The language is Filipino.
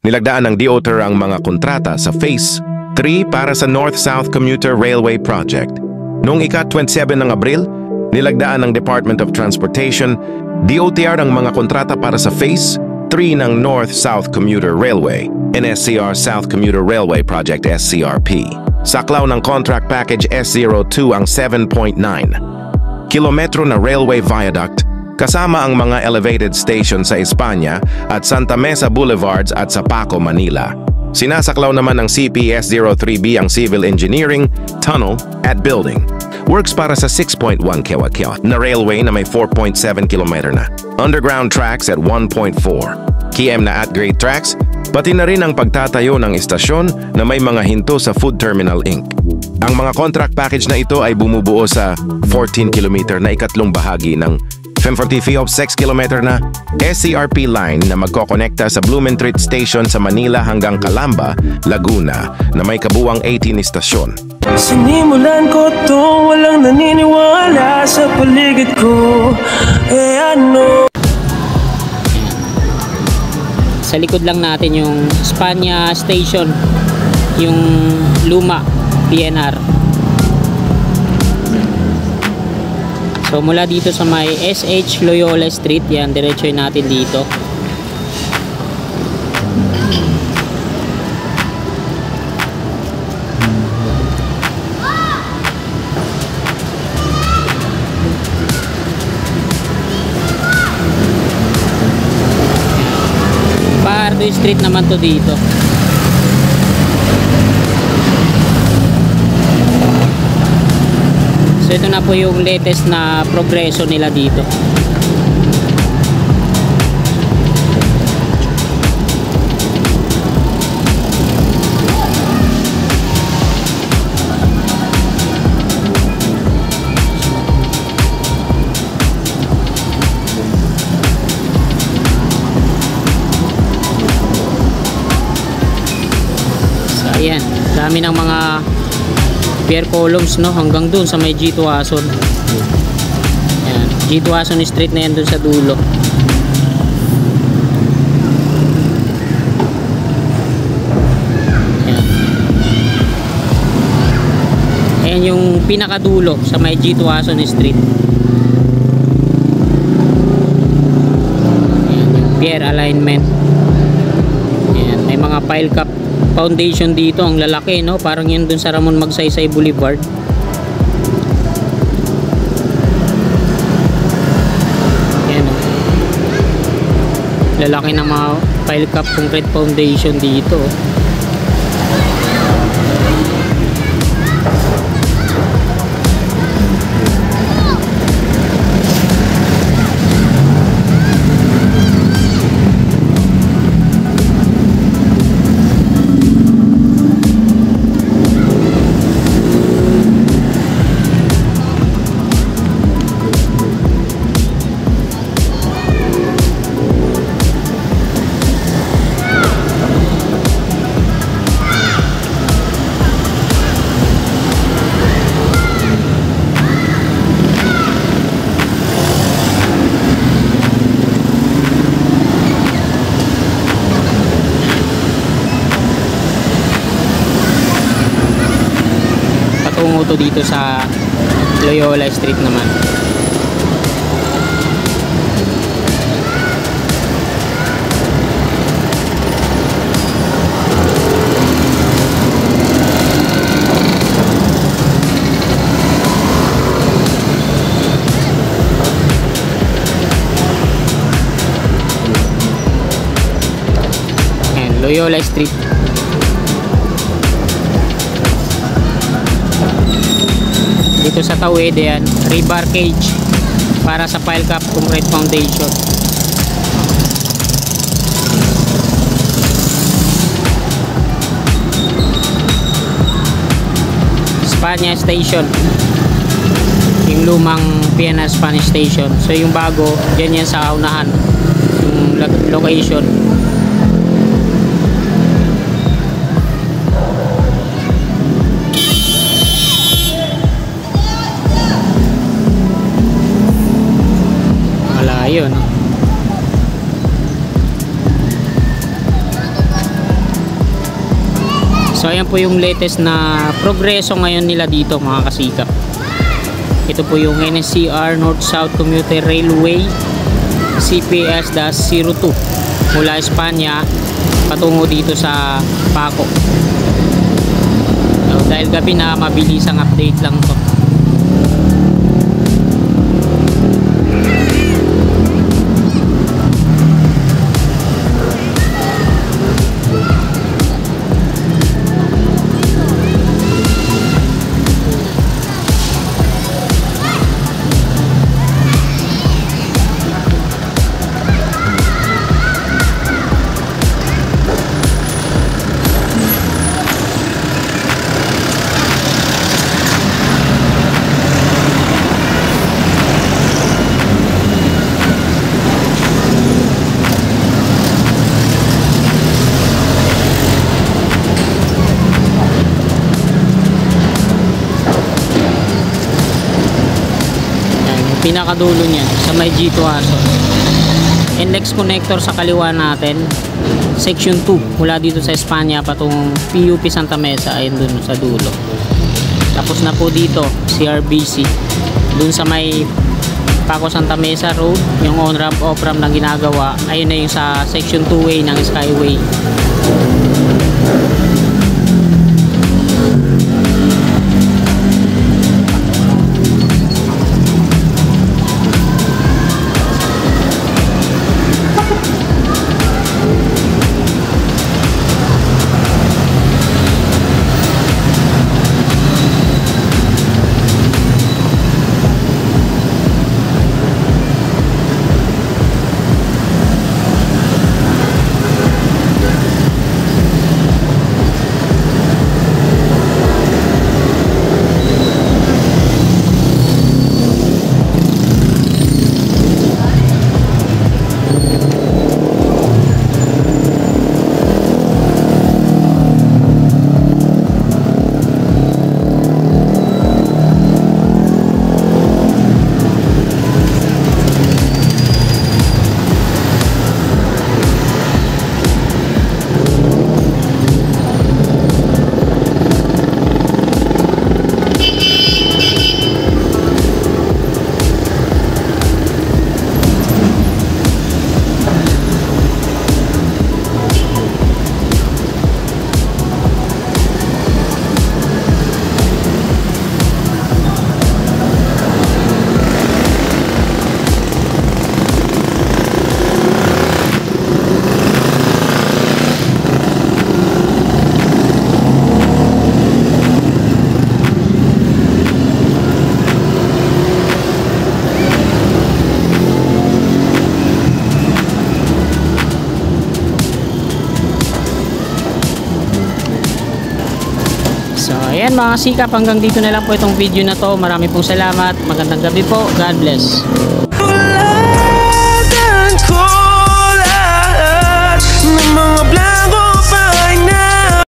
nilagdaan ng DOTR ang mga kontrata sa Phase 3 para sa North-South Commuter Railway Project. Noong ika-27 ng Abril, nilagdaan ng Department of Transportation, DOTR ang mga kontrata para sa Phase 3 ng North-South Commuter Railway, NSCR South Commuter Railway Project SCRP. Saklaw ng Contract Package S02 ang 7.9 kilometro na railway viaduct kasama ang mga elevated station sa Espanya at Santa Mesa Boulevards at sa Paco, Manila. Sinasaklaw naman ng CPS-03B ang civil engineering, tunnel at building. Works para sa 6.1 km na railway na may 4.7 km na. Underground tracks at 1.4 km na at-grade tracks, pati na rin ang pagtatayo ng istasyon na may mga hinto sa Food Terminal Inc. Ang mga contract package na ito ay bumubuo sa 14 km na ikatlong bahagi ng 50 of 6 km na SCRP line na magkokonekta sa Blumentritt Station sa Manila hanggang Calamba, Laguna na may kabuwang 18 istasyon. Sinimulan ko to, walang naniniwala sa paligid ko. Ano? Sa likod lang natin yung Espanya Station, yung luma PNR. So mula dito sa may SH Loyola Street, yan, diretsoy natin dito. Pardo Street naman to dito. So ito na po yung latest na progreso nila dito. So ayan, dami ng mga pier columns, no, hanggang dun sa may G2 Ason. Ayan, G2 Ason Street na yan dun sa dulo. Ayan. Ayan yung pinakadulo sa may G2 Ason Street. Ayan yung pier alignment. Ayan, may mga pile cap foundation dito, ang lalaki, no? Parang yun dun sa Ramon Magsaysay Boulevard. Yan, no? Lalaki ng mga pile cap concrete foundation dito. Patungo to dito sa Loyola Street naman. Ayan, Loyola Street. Dito sa tawid yan, rebar cage para sa pile cap concrete foundation. Espanya Station, yung lumang PNR Spanish Station. So yung bago, dyan yan sa unahan, yung location. Malayo, no? So ayan po yung latest na progreso ngayon nila dito mga kasikap. Ito po yung NSCR North-South Commuter Railway CPS-02 mula Espanya patungo dito sa Paco. So, dahil gabi na, mabilis ang update lang to. Pinakadulo niyan sa may G2 Aso. NLEX connector sa kaliwa natin, section 2 mula dito sa Espanya patungong PUP Santa Mesa, ayun dun sa dulo. Tapos na po dito CRBC dun sa may Paco Santa Mesa Road, yung on-ramp off-ramp na ginagawa, ayun na yung sa section 2A ng Skyway. So ayan mga sikap, hanggang dito na lang po itong video na to. Marami pong salamat, magandang gabi po, God bless. Tulad ko lahat ng mga